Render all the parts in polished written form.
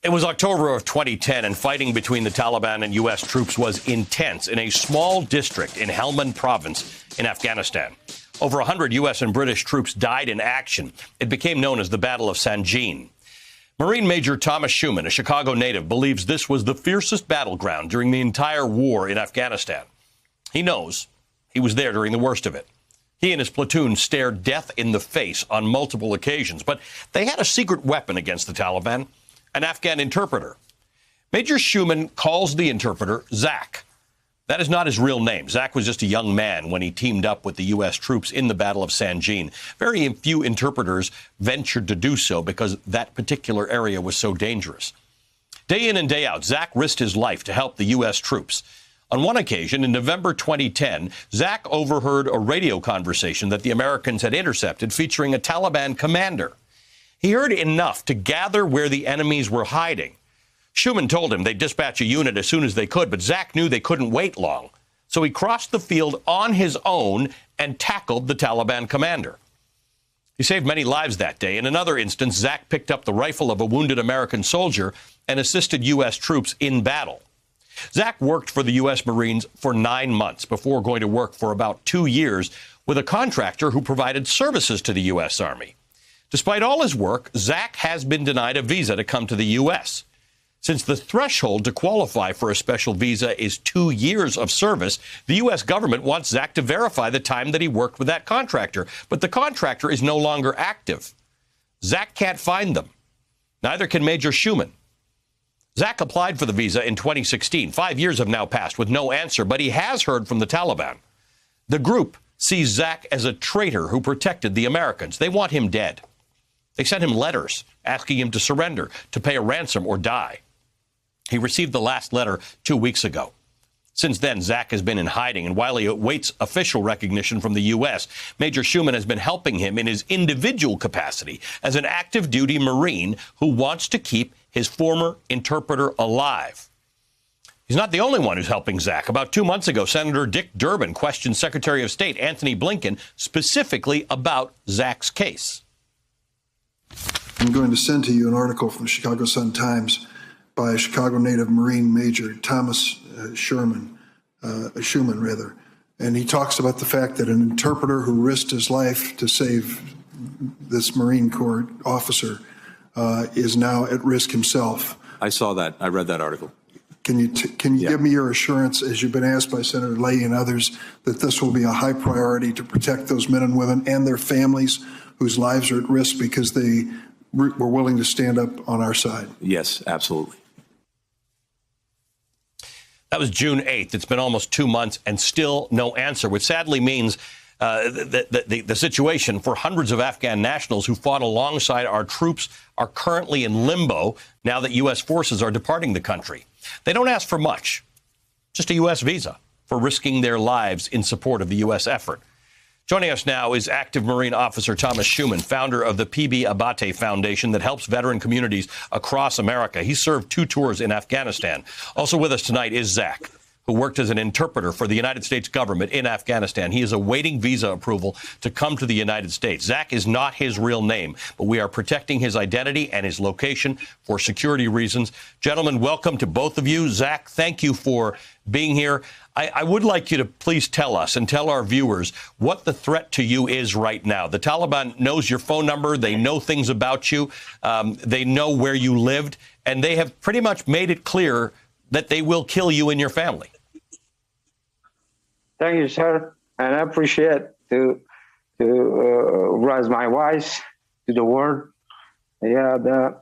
It was October of 2010, and fighting between the Taliban and U.S. troops was intense in a small district in Helmand province in Afghanistan. Over 100 U.S. and British troops died in action. It became known as the Battle of Sanjin. Marine Major Thomas Schuman, a Chicago native, believes this was the fiercest battleground during the entire war in Afghanistan. He knows he was there during the worst of it. He and his platoon stared death in the face on multiple occasions, but they had a secret weapon against the Taliban, an Afghan interpreter. Major Schuman calls the interpreter Zach. That is not his real name. Zach was just a young man when he teamed up with the U.S. troops in the Battle of Sanjin. Very few interpreters ventured to do so because that particular area was so dangerous. Day in and day out, Zach risked his life to help the U.S. troops. On one occasion, in November 2010, Zach overheard a radio conversation that the Americans had intercepted featuring a Taliban commander. He heard enough to gather where the enemies were hiding. Schuman told him they'd dispatch a unit as soon as they could, but Zach knew they couldn't wait long. So he crossed the field on his own and tackled the Taliban commander. He saved many lives that day. In another instance, Zach picked up the rifle of a wounded American soldier and assisted U.S. troops in battle. Zach worked for the U.S. Marines for 9 months before going to work for about 2 years with a contractor who provided services to the U.S. Army. Despite all his work, Zach has been denied a visa to come to the U.S. Since the threshold to qualify for a special visa is 2 years of service, the U.S. government wants Zach to verify the time that he worked with that contractor. But the contractor is no longer active. Zach can't find them. Neither can Major Schuman. Zach applied for the visa in 2016. 5 years have now passed with no answer, but he has heard from the Taliban. The group sees Zach as a traitor who protected the Americans. They want him dead. They sent him letters asking him to surrender, to pay a ransom or die. He received the last letter 2 weeks ago. Since then, Zach has been in hiding, and while he awaits official recognition from the U.S., Major Schuman has been helping him in his individual capacity as an active duty Marine who wants to keep his former interpreter alive. He's not the only one who's helping Zach. About 2 months ago, Senator Dick Durbin questioned Secretary of State Antony Blinken specifically about Zach's case. I'm going to send to you an article from the Chicago Sun-Times by a Chicago native Marine Major, Thomas Schuman, and he talks about the fact that an interpreter who risked his life to save this Marine Corps officer is now at risk himself. I saw that. I read that article. Can you give me your assurance, as you've been asked by Senator Leahy and others, that this will be a high priority to protect those men and women and their families whose lives are at risk because they were willing to stand up on our side? Yes, absolutely. That was June 8th. It's been almost 2 months and still no answer, which sadly means the situation for hundreds of Afghan nationals who fought alongside our troops are currently in limbo now that U.S. forces are departing the country. They don't ask for much, just a U.S. visa for risking their lives in support of the U.S. effort. Joining us now is active Marine Officer Thomas Schuman, founder of the PB Abate Foundation that helps veteran communities across America. He served 2 tours in Afghanistan. Also with us tonight is Zach, who worked as an interpreter for the United States government in Afghanistan. He is awaiting visa approval to come to the United States. Zach is not his real name, but we are protecting his identity and his location for security reasons. Gentlemen, welcome to both of you. Zach, thank you for being here. I would like you to please tell us and tell our viewers what the threat to you is right now. The Taliban knows your phone number. They know things about you. They know where you lived, and they have pretty much made it clear that they will kill you and your family. Thank you, sir. And I appreciate to raise my voice to the world. Yeah, the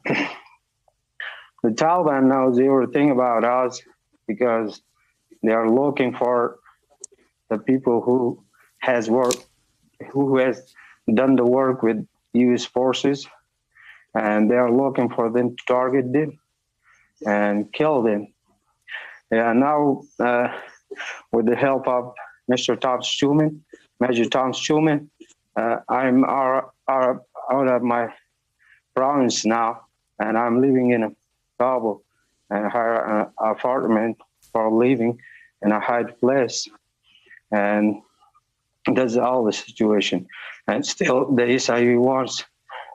Taliban knows everything about us because they are looking for the people who has done the work with U.S. forces, and they are looking for them to target them and kill them. Yeah, now with the help of Mr. Thomas Schuman, Major Thomas Schuman, I'm out of my province now, and I'm living in a Kabul and hire an apartment for living in a high place, and that's all the situation. And still, the SIU wants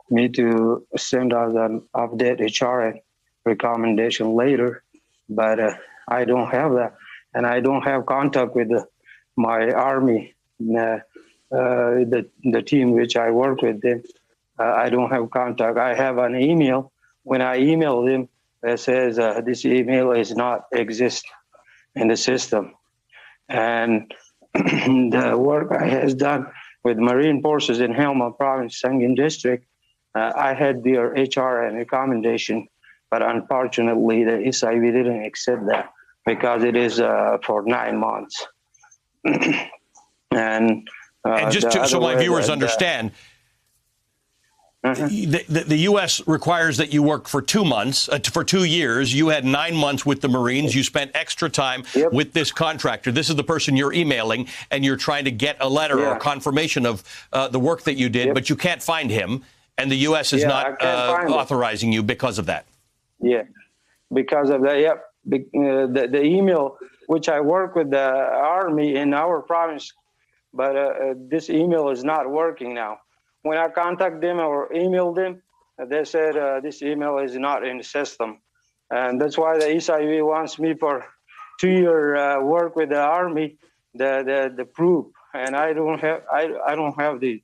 me to send out an update HRA recommendation later, but I don't have that, and I don't have contact with my Army, the team which I work with them. I don't have contact. I have an email. When I email them, it says this email is not exist in the system. And the work I has done with Marine Forces in Helmand Province, Sangin District, I had their HR and recommendation, but unfortunately the SIV didn't accept that because it is for 9 months. And just so my viewers understand, the U.S. requires that you work for 2 months, for 2 years. You had 9 months with the Marines. You spent extra time with this contractor. This is the person you're emailing, and you're trying to get a letter or confirmation of the work that you did, but you can't find him, and the U.S. is not authorizing you because of that. Yeah, because of that, the email, which I work with the Army in our province, but this email is not working now. When I contact them or email them, they said this email is not in the system. And that's why the SIV wants me for 2-year work with the Army, the proof. And I don't have the,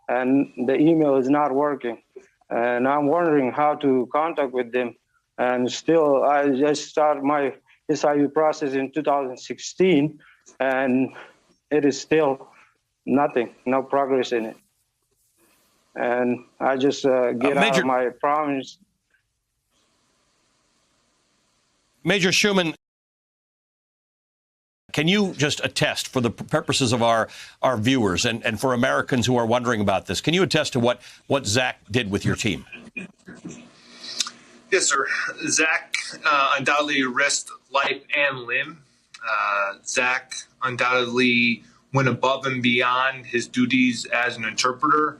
and the email is not working. And I'm wondering how to contact with them. And still, I just started my SIV process in 2016, and it is still nothing, no progress in it. And I just get out of my province. Major Shuman, can you just attest, for the purposes of our viewers and for Americans who are wondering about this, can you attest to what Zach did with your team? Yes, sir. Zach undoubtedly risked life and limb. Zach undoubtedly went above and beyond his duties as an interpreter,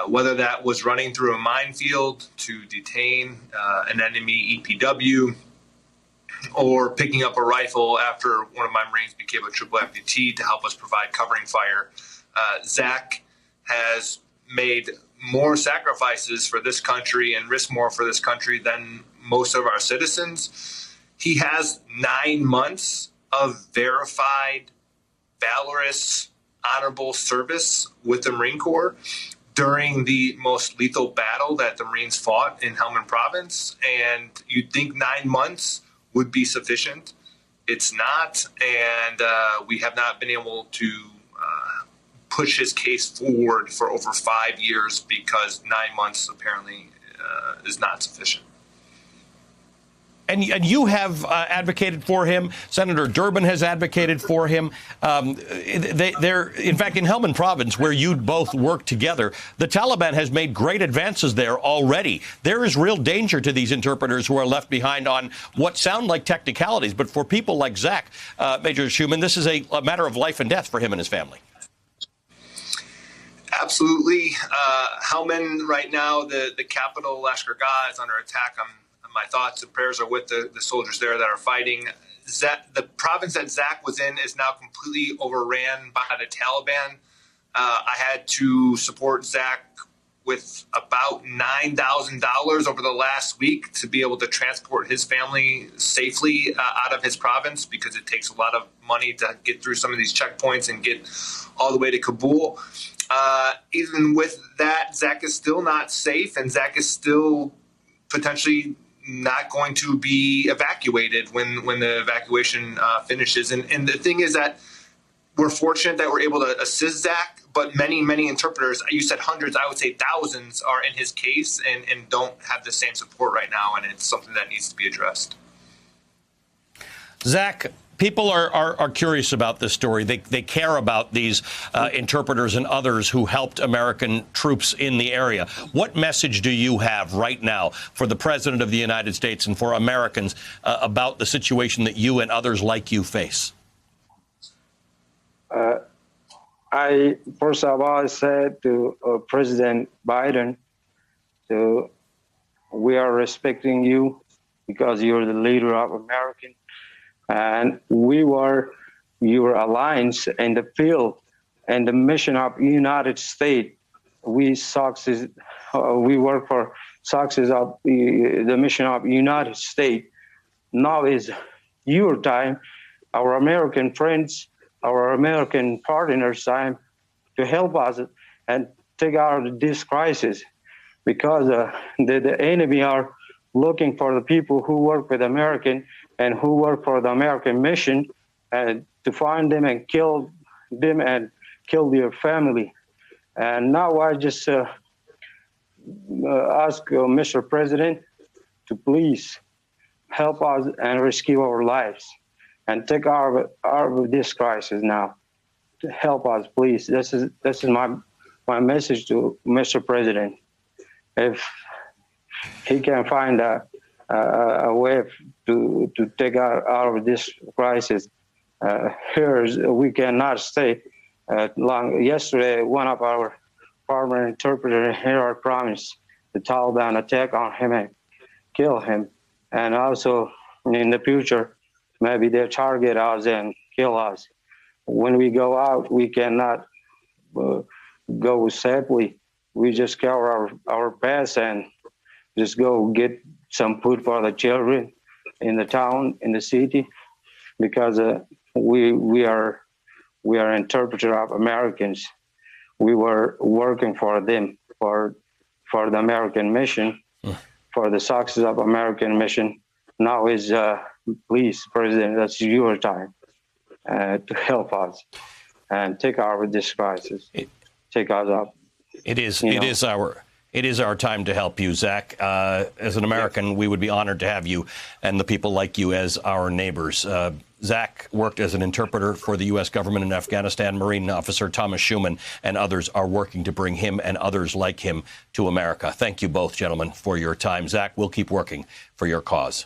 whether that was running through a minefield to detain an enemy EPW, or picking up a rifle after one of my Marines became a triple amputee to help us provide covering fire. Zach has made more sacrifices for this country and risked more for this country than most of our citizens. He has 9 months of verified, valorous, honorable service with the Marine Corps during the most lethal battle that the Marines fought in Helmand Province. And you'd think 9 months would be sufficient. It's not, and we have not been able to push his case forward for over 5 years because 9 months apparently is not sufficient. And you have advocated for him. Senator Durbin has advocated for him. In fact, in Helmand Province, where you both work together, the Taliban has made great advances there already. There is real danger to these interpreters who are left behind on what sound like technicalities. But for people like Zach, Major Shuman, this is a matter of life and death for him and his family. Absolutely. Helmand right now, the capital, Lashkar Gah, is under attack. My thoughts and prayers are with the soldiers there that are fighting. The province that Zach was in is now completely overran by the Taliban. I had to support Zach with about $9,000 over the last week to be able to transport his family safely out of his province, because it takes a lot of money to get through some of these checkpoints and get all the way to Kabul. Even with that, Zach is still not safe, and Zach is still potentially not going to be evacuated when the evacuation finishes. And the thing is that we're fortunate that we're able to assist Zach, but many interpreters, you said hundreds, I would say thousands, are in his case and don't have the same support right now, and it's something that needs to be addressed. Zach, people are curious about this story. They care about these interpreters and others who helped American troops in the area. What message do you have right now for the President of the United States and for Americans about the situation that you and others like you face? I, first of all, said to President Biden, we are respecting you because you're the leader of America. And we were your alliance in the field and the mission of United States. We work for success of the mission of United States. Now is your time, our American friends, our American partners' time to help us and take out of this crisis, because the enemy are looking for the people who work with American and who work for the American mission, and to find them and kill them and kill their family. And now I just ask Mr. President to please help us and rescue our lives and take out of this crisis now. To help us, please. This is my message to Mr. President. If he can find a way to take out of this crisis, we cannot stay long. Yesterday, one of our former interpreters here our promise the Taliban attack on him and kill him. And also in the future, maybe they target us and kill us. When we go out, we cannot go safely. We just cover our paths and just go get some food for the children in the town, in the city, because we are interpreter of Americans. We were working for them, for the American mission, for the success of American mission. Now is, please, President, that's your time to help us and take out of this crisis, take us up. It is our time to help you, Zach. As an American, we would be honored to have you and the people like you as our neighbors. Zach worked as an interpreter for the U.S. government in Afghanistan. Marine officer Thomas Schuman and others are working to bring him and others like him to America. Thank you both, gentlemen, for your time. Zach, we'll keep working for your cause.